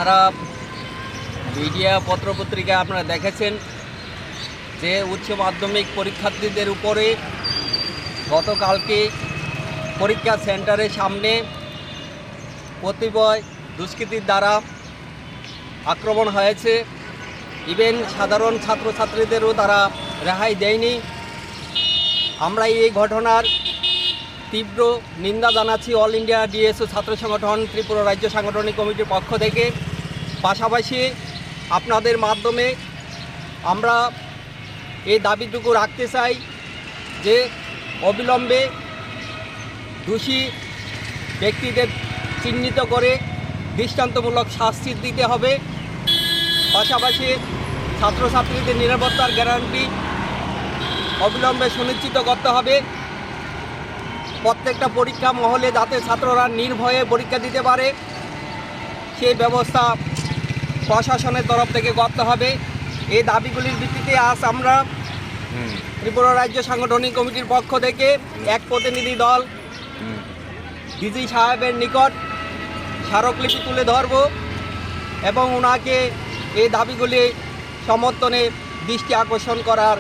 সারা media পত্রপত্রিকা আপনারা দেখেছেন যে উচ্চ মাধ্যমিক পরীক্ষার্থীদের উপরে গতকালকে পরীক্ষা সেন্টারের সামনে কতিপয় দুষ্কৃতীর দ্বারা আক্রমণ হয়েছে। ইভেন সাধারণ ছাত্রছাত্রীদেরও তারা রেহাই দেয়নি। আমরা এই ঘটনার তীব্র নিন্দা জানাচ্ছি অল ইন্ডিয়া ডিএসও ছাত্র সংগঠন ত্রিপুরা রাজ্য সাংগঠনিক কমিটির পক্ষ থেকে। পাশাপাশি আপনাদের মাধ্যমে আমরা এই দাবিটুকু রাখতে চাই যে অবিলম্বে দোষী ব্যক্তিদের চিহ্নিত করে দৃষ্টান্তমূলক শাস্তি দিতে হবে। পাশাপাশি ছাত্রছাত্রীদের নিরাপত্তার গ্যারান্টি অবিলম্বে সুনিশ্চিত করতে হবে। প্রত্যেকটা পরীক্ষা মহলে যাতে ছাত্ররা নির্ভয়ে পরীক্ষা দিতে পারে সেই ব্যবস্থা প্রশাসনের তরফ থেকে করতে হবে। এই দাবিগুলির ভিত্তিতে আজ আমরা ত্রিপুরা রাজ্য সাংগঠনিক কমিটির পক্ষ থেকে এক প্রতিনিধি দল ডিজি সাহেবের নিকট স্মারকলিপি তুলে ধরব এবং ওনাকে এই দাবিগুলি সমর্থনে দৃষ্টি আকর্ষণ করার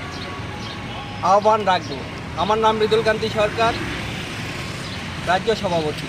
আহ্বান রাখব। আমার নাম মৃদুলকান্তি সরকার, রাজ্য সভাপতি।